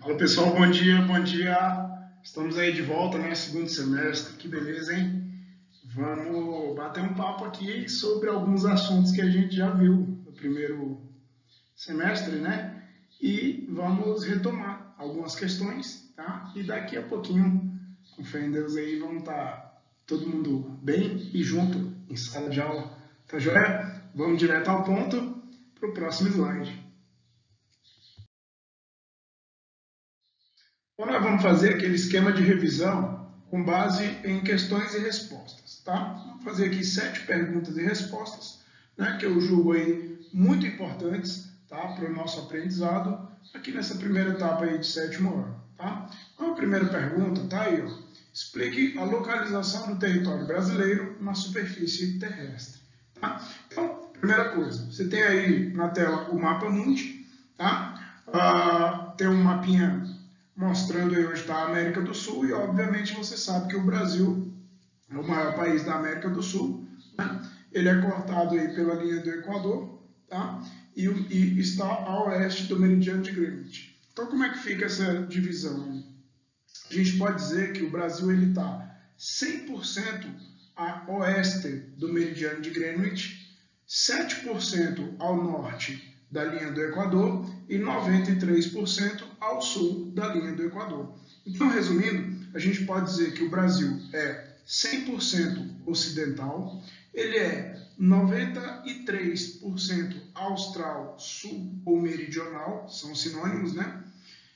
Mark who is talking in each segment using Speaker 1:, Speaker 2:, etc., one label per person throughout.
Speaker 1: Fala pessoal, bom dia, bom dia. Estamos aí de volta, né? Segundo semestre, que beleza, hein? Vamos bater um papo aqui sobre alguns assuntos que a gente já viu no primeiro semestre, né? E vamos retomar algumas questões, tá? E daqui a pouquinho, com fé em Deus aí, vamos estar todo mundo bem e junto em sala de aula. Tá joia? Vamos direto ao ponto para o próximo slide. Então, nós vamos fazer aquele esquema de revisão com base em questões e respostas, tá? Vamos fazer aqui 7 perguntas e respostas, né, que eu julgo aí muito importantes, tá, para o nosso aprendizado aqui nessa primeira etapa aí de 7º ano, tá? Então, a primeira pergunta tá aí, ó. Explique a localização do território brasileiro na superfície terrestre, tá? Então, primeira coisa, você tem aí na tela o mapa mundi, tá? Tem um mapinha mostrando aí onde está a América do Sul, e obviamente você sabe que o Brasil é o maior país da América do Sul, né? Ele é cortado aí pela linha do Equador, tá? E está a oeste do meridiano de Greenwich. Então, como é que fica essa divisão? A gente pode dizer que o Brasil está 100% a oeste do meridiano de Greenwich, 7% ao norte da linha do Equador e 93% ao sul da linha do Equador. Então, resumindo, a gente pode dizer que o Brasil é 100% ocidental, ele é 93% austral, sul ou meridional, são sinônimos, né?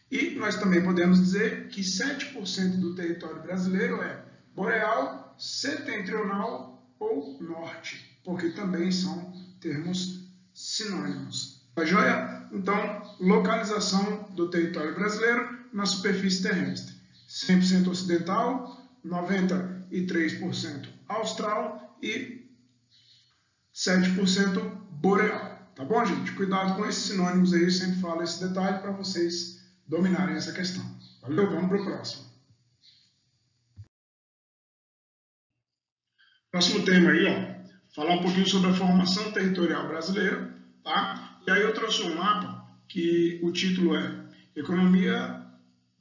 Speaker 1: E nós também podemos dizer que 7% do território brasileiro é boreal, setentrional ou norte, porque também são termos sinônimos. Tá joia? Então, localização do território brasileiro na superfície terrestre. 100% ocidental, 93% austral e 7% boreal. Tá bom, gente? Cuidado com esses sinônimos aí, eu sempre falo esse detalhe para vocês dominarem essa questão. Valeu? Vamos para o próximo. Próximo tema aí, ó. Falar um pouquinho sobre a formação territorial brasileira, tá? E aí eu trouxe um mapa que o título é Economia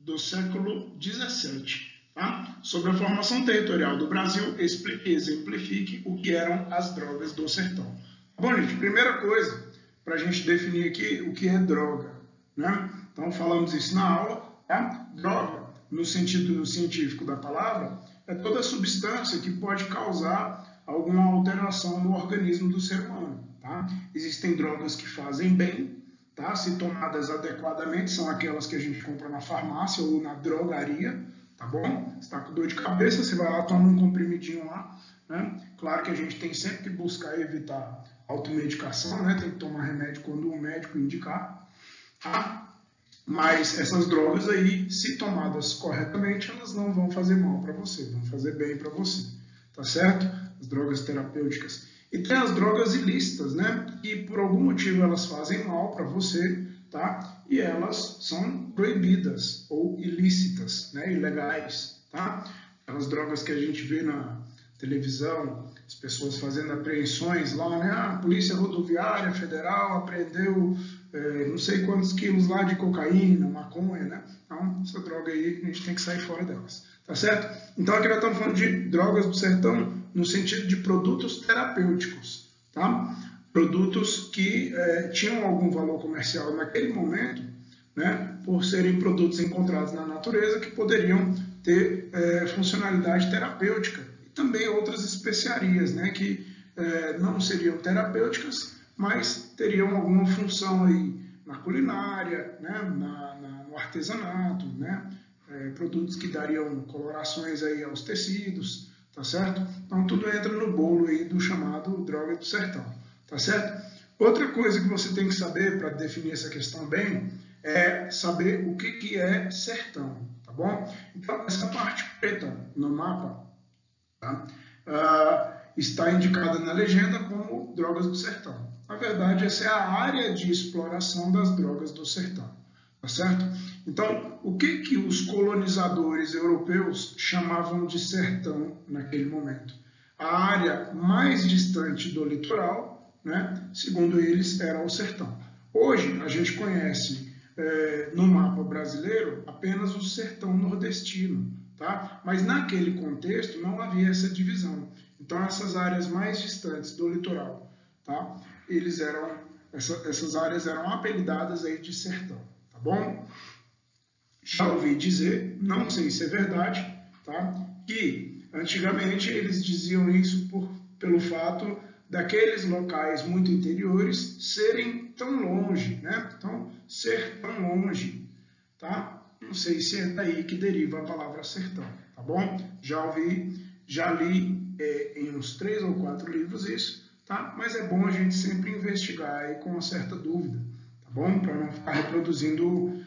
Speaker 1: do século XVII, tá? Sobre a formação territorial do Brasil, explique e exemplifique o que eram as drogas do sertão. Bom, gente, primeira coisa, para a gente definir aqui o que é droga, né? Então, falamos isso na aula, tá? Droga, no sentido científico da palavra, é toda substância que pode causar alguma alteração no organismo do ser humano, tá? Existem drogas que fazem bem, tá? Se tomadas adequadamente, são aquelas que a gente compra na farmácia ou na drogaria, tá bom? Você está com dor de cabeça, você vai lá, toma um comprimidinho lá, né? Claro que a gente tem sempre que buscar evitar automedicação, né? Tem que tomar remédio quando o médico indicar, tá? Mas essas drogas aí, se tomadas corretamente, elas não vão fazer mal para você, vão fazer bem para você, tá certo? As drogas terapêuticas. E tem as drogas ilícitas, né? Que por algum motivo elas fazem mal para você, tá? E elas são proibidas ou ilícitas, né? Ilegais, tá? Aquelas drogas que a gente vê na televisão, as pessoas fazendo apreensões lá, né? A Polícia Rodoviária Federal apreendeu não sei quantos quilos lá de cocaína, maconha, né? Então, essa droga aí, a gente tem que sair fora delas, tá certo? Então, aqui nós estamos falando de drogas do sertão no sentido de produtos terapêuticos, tá? Produtos que tinham algum valor comercial naquele momento, né? Por serem produtos encontrados na natureza que poderiam ter funcionalidade terapêutica. E também outras especiarias, né? Que não seriam terapêuticas, mas teriam alguma função aí na culinária, né, no artesanato, né, produtos que dariam colorações aí aos tecidos, tá certo? Então tudo entra no bolo aí do chamado droga do sertão, tá certo? Outra coisa que você tem que saber para definir essa questão bem é saber o que é sertão, tá bom? Então essa parte preta no mapa, tá? Está indicada na legenda como drogas do sertão. Na verdade, essa é a área de exploração das drogas do sertão, tá certo? Então, o que os colonizadores europeus chamavam de sertão naquele momento? A área mais distante do litoral, né, segundo eles, era o sertão. Hoje, a gente conhece no mapa brasileiro apenas o sertão nordestino, tá? Mas naquele contexto não havia essa divisão. Então essas áreas mais distantes do litoral, tá? Essas áreas eram apelidadas aí de sertão, tá bom? Já ouvi dizer, não sei se é verdade, tá? Que antigamente eles diziam isso pelo fato daqueles locais muito interiores serem tão longe, né? Então, ser tão longe, tá? Não sei se é daí que deriva a palavra sertão, tá bom? Já li em uns 3 ou 4 livros isso, tá? Mas é bom a gente sempre investigar aí com uma certa dúvida, tá bom? Para não ficar reproduzindo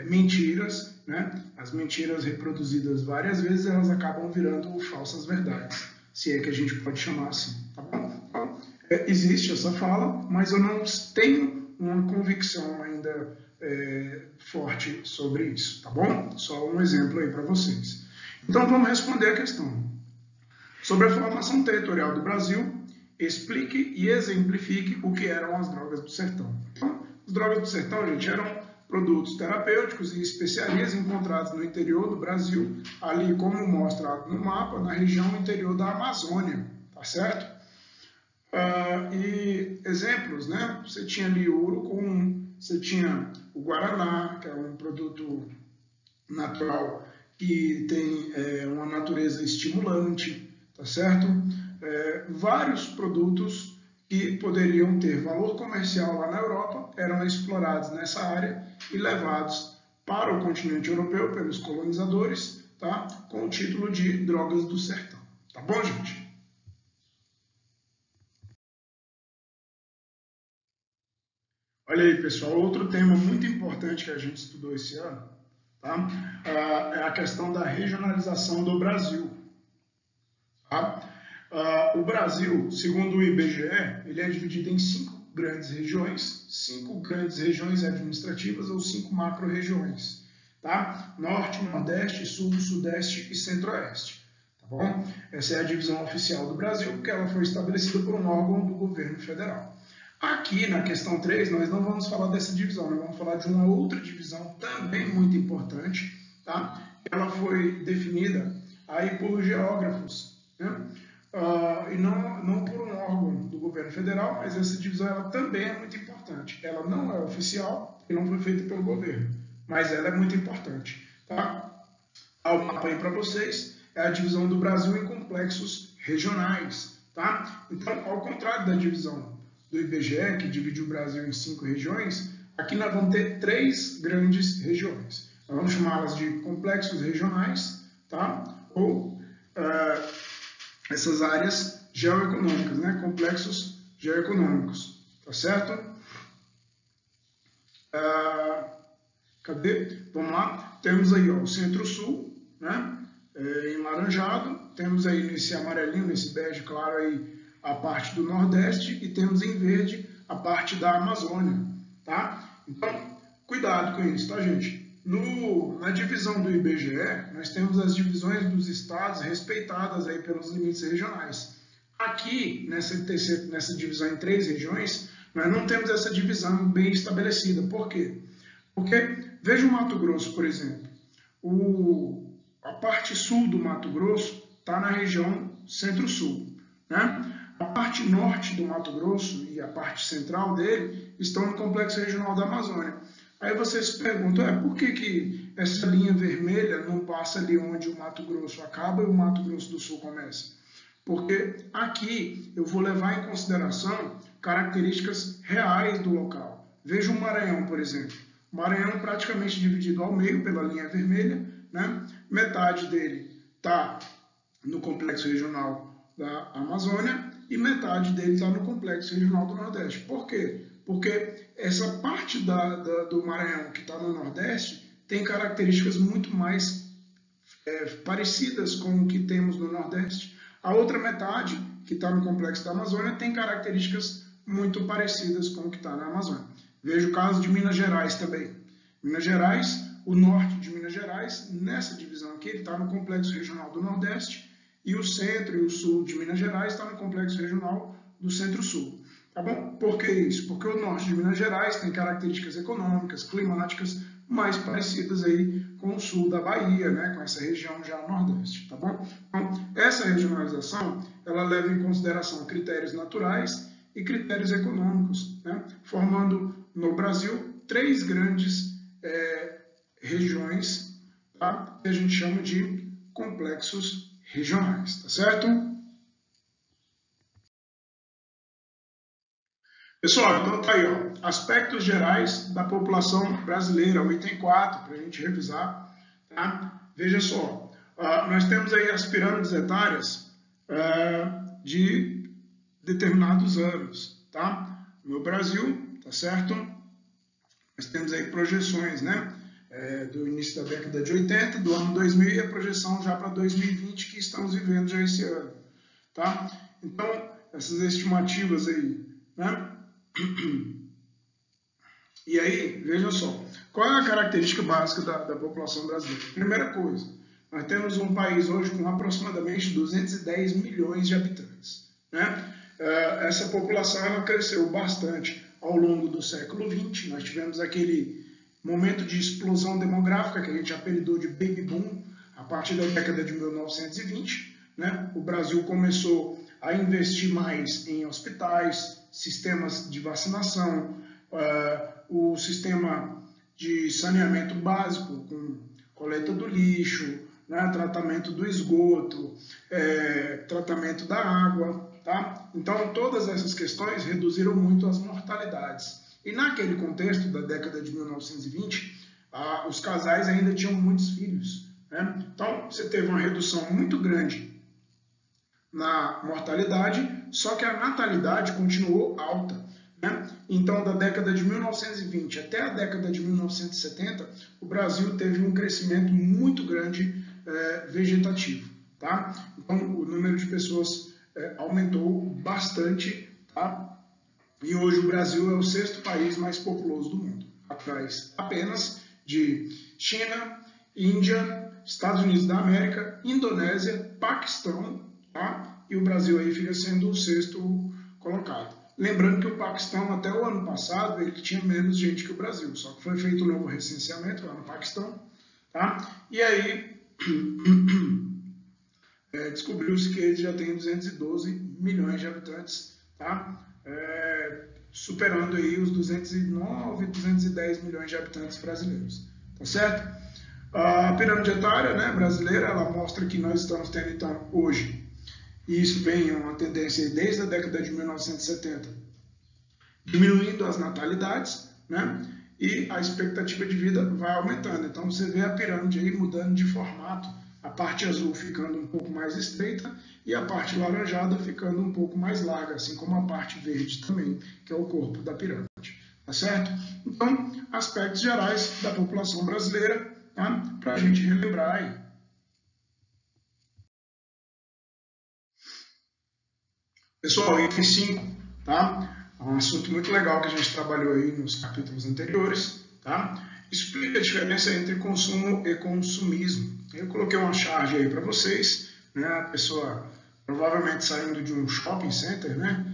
Speaker 1: mentiras, né? As mentiras reproduzidas várias vezes, elas acabam virando falsas verdades, se é que a gente pode chamar assim, tá bom? Então, existe essa fala, mas eu não tenho uma convicção ainda forte sobre isso, tá bom? Só um exemplo aí para vocês. Então vamos responder a questão. Sobre a formação territorial do Brasil, explique e exemplifique o que eram as drogas do sertão. Então, as drogas do sertão, gente, eram produtos terapêuticos e especiarias encontrados no interior do Brasil, ali como mostrado no mapa, na região interior da Amazônia, tá certo? E exemplos, né? Você tinha ali o urucum, você tinha o guaraná, que é um produto natural que tem uma natureza estimulante, tá certo? Vários produtos que poderiam ter valor comercial lá na Europa eram explorados nessa área e levados para o continente europeu pelos colonizadores, tá? Com o título de drogas do sertão. Tá bom, gente? Olha aí, pessoal, outro tema muito importante que a gente estudou esse ano, tá? É a questão da regionalização do Brasil. Tá? O Brasil, segundo o IBGE, ele é dividido em 5 grandes regiões administrativas ou 5 macro-regiões, tá? Norte, Nordeste, Sul, Sudeste e Centro-Oeste, tá bom? Essa é a divisão oficial do Brasil, que ela foi estabelecida por um órgão do governo federal. Aqui na questão 3, nós não vamos falar dessa divisão, nós vamos falar de uma outra divisão também muito importante, tá? Ela foi definida aí por geógrafos, né? E não por um órgão do governo federal, mas essa divisão ela também é muito importante. Ela não é oficial e não foi feita pelo governo, mas ela é muito importante, tá? O mapa aí para vocês é a divisão do Brasil em complexos regionais, tá? Então, ao contrário da divisão do IBGE, que divide o Brasil em 5 regiões, aqui nós vamos ter 3 grandes regiões. Nós vamos chamá-las de complexos regionais, tá? Ou essas áreas geoeconômicas, né? Complexos geoeconômicos, tá certo? Cadê? Vamos lá. Temos aí ó, o Centro-Sul, né? Em laranjado. Temos aí nesse amarelinho, nesse bege claro aí, a parte do Nordeste e temos em verde a parte da Amazônia, tá? Então, cuidado com isso, tá, gente? Na divisão do IBGE, nós temos as divisões dos estados respeitadas aí pelos limites regionais. Aqui, nessa divisão em 3 regiões, nós não temos essa divisão bem estabelecida. Por quê? Porque, veja o Mato Grosso, por exemplo. A parte sul do Mato Grosso está na região centro-sul, né? A parte norte do Mato Grosso e a parte central dele estão no Complexo Regional da Amazônia. Aí você se pergunta, por que essa linha vermelha não passa ali onde o Mato Grosso acaba e o Mato Grosso do Sul começa? Porque aqui eu vou levar em consideração características reais do local. Veja o Maranhão, por exemplo. O Maranhão praticamente dividido ao meio pela linha vermelha, né? Metade dele está no Complexo Regional da Amazônia e metade dele está no Complexo Regional do Nordeste. Por quê? Porque essa parte do Maranhão que está no Nordeste tem características muito mais parecidas com o que temos no Nordeste. A outra metade, que está no Complexo da Amazônia, tem características muito parecidas com o que está na Amazônia. Veja o caso de Minas Gerais também. Minas Gerais, o norte de Minas Gerais, nessa divisão aqui, ele está no Complexo Regional do Nordeste, e o centro e o sul de Minas Gerais está no Complexo Regional do Centro-Sul. Tá bom? Por que isso? Porque o norte de Minas Gerais tem características econômicas, climáticas mais parecidas aí com o sul da Bahia, né? Com essa região já nordeste, tá bom? Então, essa regionalização, ela leva em consideração critérios naturais e critérios econômicos, né? Formando no Brasil 3 grandes regiões, tá? Que a gente chama de complexos regionais, tá certo? Pessoal, então tá aí, ó, aspectos gerais da população brasileira, o item 4, para a gente revisar, tá? Veja só, nós temos aí as pirâmides etárias de determinados anos, tá? No Brasil, tá certo? Nós temos aí projeções, né? Do início da década de 80, do ano 2000 e a projeção já para 2020 que estamos vivendo já esse ano, tá? Então, essas estimativas aí, né? E aí, veja só, qual é a característica básica da população brasileira? Primeira coisa, nós temos um país hoje com aproximadamente 210 milhões de habitantes, né? Essa população ela cresceu bastante ao longo do século XX, nós tivemos aquele momento de explosão demográfica que a gente apelidou de baby boom, a partir da década de 1920, né? O Brasil começou a investir mais em hospitais, sistemas de vacinação, o sistema de saneamento básico, com coleta do lixo, né, tratamento do esgoto, tratamento da água, tá? Então, todas essas questões reduziram muito as mortalidades. E naquele contexto da década de 1920, os casais ainda tinham muitos filhos, né? Então, você teve uma redução muito grande na mortalidade, só que a natalidade continuou alta, né? Então, da década de 1920 até a década de 1970, o Brasil teve um crescimento muito grande vegetativo, tá? Então, o número de pessoas aumentou bastante, tá? E hoje o Brasil é o 6º país mais populoso do mundo, atrás apenas de China, Índia, Estados Unidos da América, Indonésia, Paquistão, tá? E o Brasil aí fica sendo o 6º colocado. Lembrando que o Paquistão, até o ano passado, ele tinha menos gente que o Brasil, só que foi feito um novo recenseamento lá no Paquistão, tá? E aí descobriu-se que ele já tem 212 milhões de habitantes, tá? Superando aí os 209, 210 milhões de habitantes brasileiros, tá certo? A pirâmide etária, né, brasileira, ela mostra que nós estamos tendo, então, hoje, e isso vem uma tendência desde a década de 1970, diminuindo as natalidades, né? E a expectativa de vida vai aumentando. Então você vê a pirâmide aí mudando de formato, a parte azul ficando um pouco mais estreita e a parte laranjada ficando um pouco mais larga, assim como a parte verde também, que é o corpo da pirâmide. Tá certo? Então, aspectos gerais da população brasileira, tá? Para a gente relembrar aí. Pessoal, item 5, tá? É um assunto muito legal que a gente trabalhou aí nos capítulos anteriores, tá? Explica a diferença entre consumo e consumismo. Eu coloquei uma charge aí para vocês, né? A pessoa provavelmente saindo de um shopping center, né?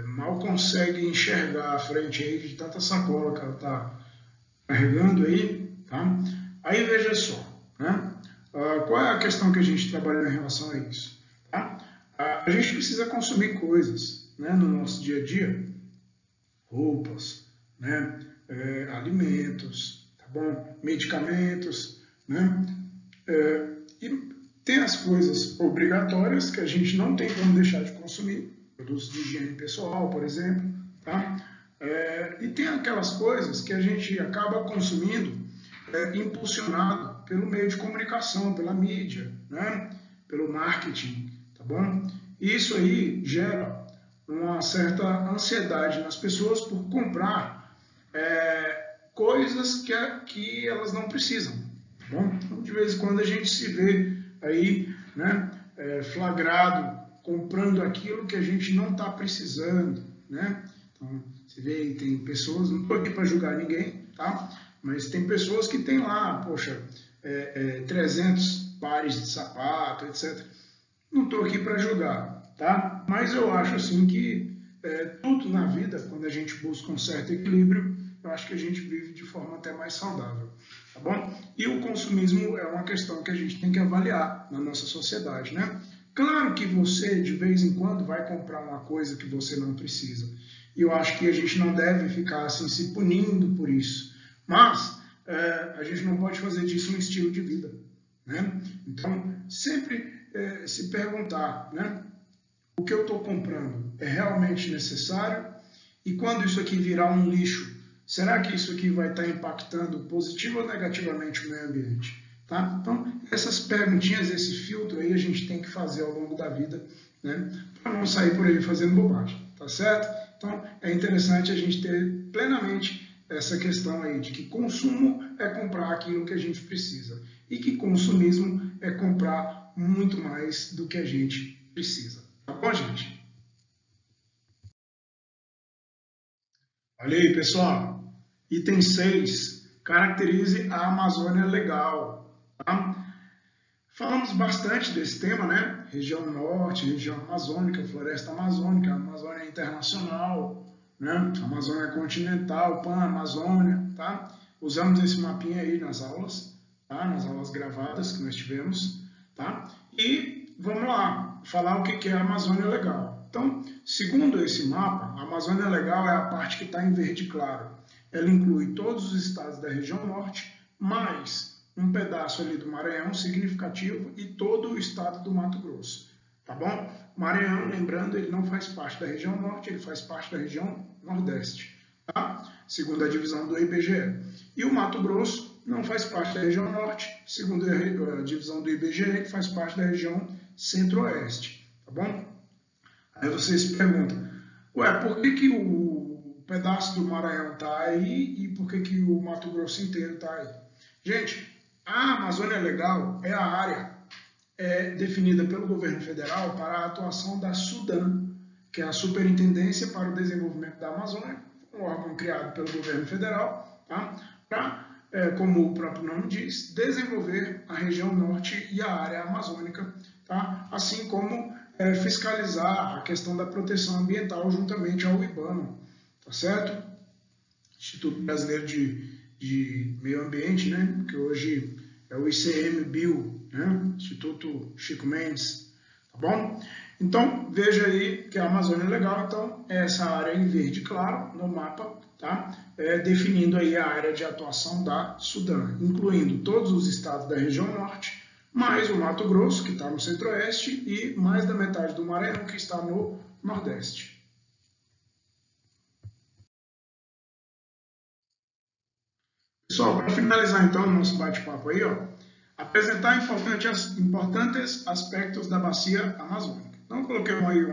Speaker 1: Mal consegue enxergar a frente aí de tanta sacola que ela está carregando aí, tá? Aí veja só, né? Qual é a questão que a gente trabalhou em relação a isso, tá? A gente precisa consumir coisas, né, no nosso dia a dia, roupas, né, alimentos, tá bom? Medicamentos, né? E tem as coisas obrigatórias que a gente não tem como deixar de consumir, produtos de higiene pessoal, por exemplo, tá? E tem aquelas coisas que a gente acaba consumindo impulsionado pelo meio de comunicação, pela mídia, né? Pelo marketing, tá bom? Isso aí gera uma certa ansiedade nas pessoas por comprar coisas que elas não precisam, tá bom? Então, de vez em quando a gente se vê aí, né, flagrado comprando aquilo que a gente não está precisando, né? Então, você vê aí, tem pessoas, não estou aqui para julgar ninguém, tá? Mas tem pessoas que têm lá, poxa, 300 pares de sapato, etc. Não estou aqui para julgar, tá? Mas eu acho assim que tudo na vida, quando a gente busca um certo equilíbrio, eu acho que a gente vive de forma até mais saudável, tá bom? E o consumismo é uma questão que a gente tem que avaliar na nossa sociedade, né? Claro que você, de vez em quando, vai comprar uma coisa que você não precisa. E eu acho que a gente não deve ficar assim se punindo por isso. Mas a gente não pode fazer disso um estilo de vida, né? Então, sempre se perguntar, né? O que eu estou comprando é realmente necessário? E quando isso aqui virar um lixo, será que isso aqui vai estar impactando positivo ou negativamente o meio ambiente? Tá? Então, essas perguntinhas, esse filtro aí a gente tem que fazer ao longo da vida, né? Para não sair por aí fazendo bobagem, tá certo? Então, é interessante a gente ter plenamente essa questão aí de que consumo é comprar aquilo que a gente precisa e que consumismo é comprar muito mais do que a gente precisa. Tá bom, gente? Olha aí, pessoal. Item 6. Caracterize a Amazônia legal. Tá? Falamos bastante desse tema, né? Região norte, região amazônica, floresta amazônica, Amazônia internacional, né? Amazônia continental, Pan-Amazônia, tá? Usamos esse mapinha aí nas aulas, tá? Nas aulas gravadas que nós tivemos, tá? E vamos lá, falar o que é a Amazônia legal. Então, segundo esse mapa, a Amazônia legal é a parte que está em verde claro. Ela inclui todos os estados da região norte, mais um pedaço ali do Maranhão significativo e todo o estado do Mato Grosso, tá bom? O Maranhão, lembrando, ele não faz parte da região norte, ele faz parte da região nordeste, tá? Segundo a divisão do IBGE. E o Mato Grosso não faz parte da região norte, segundo a divisão do IBGE, ele faz parte da região centro-oeste, tá bom? Aí você se pergunta, ué, por que o pedaço do Maranhão está aí e por que o Mato Grosso inteiro está aí? Gente, a Amazônia Legal é a área definida pelo governo federal para a atuação da SUDAM, que é a Superintendência para o Desenvolvimento da Amazônia, um órgão criado pelo governo federal, tá? Para, como o próprio nome diz, desenvolver a região norte e a área amazônica, tá? Assim como fiscalizar a questão da proteção ambiental juntamente ao IBAMA, tá certo? Instituto Brasileiro de Meio Ambiente, né? Que hoje é o ICMBio, né? Instituto Chico Mendes, tá bom? Então, veja aí que a Amazônia é legal, então, é essa área em verde claro no mapa, tá? Definindo aí a área de atuação da SUDAM, incluindo todos os estados da região norte, mais o Mato Grosso, que está no centro-oeste, e mais da metade do Maranhão, que está no nordeste. Pessoal, para finalizar então o nosso bate-papo aí, ó, apresentar importantes aspectos da bacia amazônica. Então, coloquei aí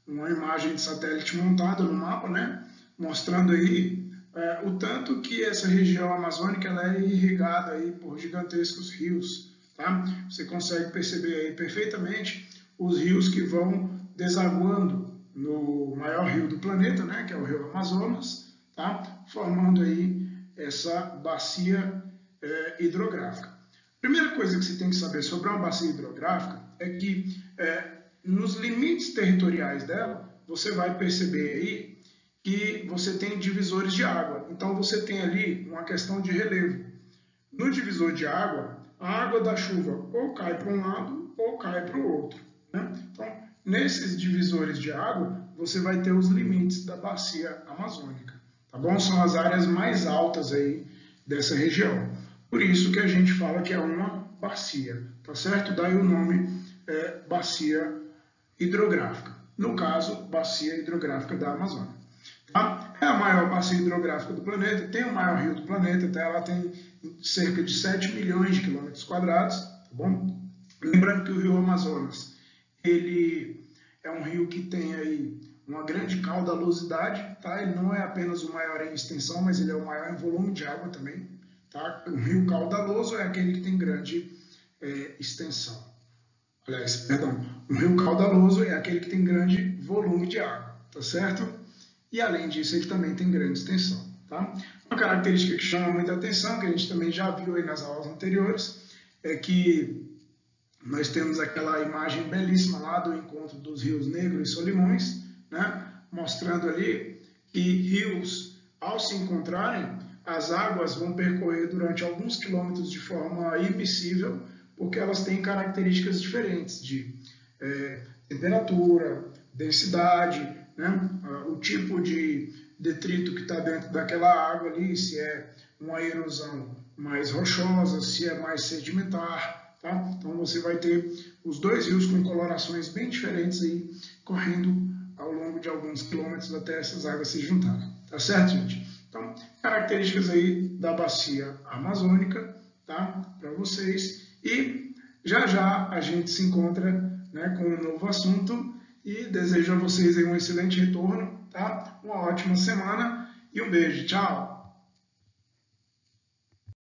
Speaker 1: uma imagem de satélite montada no mapa, né, mostrando aí o tanto que essa região amazônica ela é irrigada aí por gigantescos rios. Tá? Você consegue perceber aí perfeitamente os rios que vão desaguando no maior rio do planeta, né, que é o rio Amazonas, tá? Formando aí essa bacia hidrográfica. Primeira coisa que você tem que saber sobre uma bacia hidrográfica é que nos limites territoriais dela, você vai perceber aí que você tem divisores de água. Então você tem ali uma questão de relevo. No divisor de água, a água da chuva ou cai para um lado ou cai para o outro, né? Então, nesses divisores de água, você vai ter os limites da bacia amazônica, tá bom? São as áreas mais altas aí dessa região. Por isso que a gente fala que é uma bacia, tá certo? Daí o nome bacia hidrográfica. No caso, bacia hidrográfica da Amazônia. Tá? É a maior bacia hidrográfica do planeta, tem o maior rio do planeta, tá? Ela tem cerca de 7 milhões de quilômetros quadrados, tá bom? Lembrando que o rio Amazonas, ele é um rio que tem aí uma grande caudalosidade, tá? Ele não é apenas o maior em extensão, mas ele é o maior em volume de água também, tá? Um rio caudaloso é aquele que tem grande extensão. Aliás, perdão, um rio caudaloso é aquele que tem grande volume de água, tá certo? E além disso, ele também tem grande extensão. Tá? Uma característica que chama muita atenção, que a gente também já viu aí nas aulas anteriores, é que nós temos aquela imagem belíssima lá do encontro dos rios Negro e Solimões, né? mostrando ali que rios, ao se encontrarem, as águas vão percorrer durante alguns quilômetros de forma imissível, porque elas têm características diferentes de temperatura, densidade, né? O tipo de detrito que está dentro daquela água ali, se é uma erosão mais rochosa, se é mais sedimentar, tá? Então você vai ter os dois rios com colorações bem diferentes aí, correndo ao longo de alguns quilômetros até essas águas se juntarem, tá certo, gente? Então, características aí da bacia amazônica, tá? Para vocês. E já a gente se encontra, né, com um novo assunto e desejo a vocês aí um excelente retorno, tá? Uma ótima semana e um beijo. Tchau!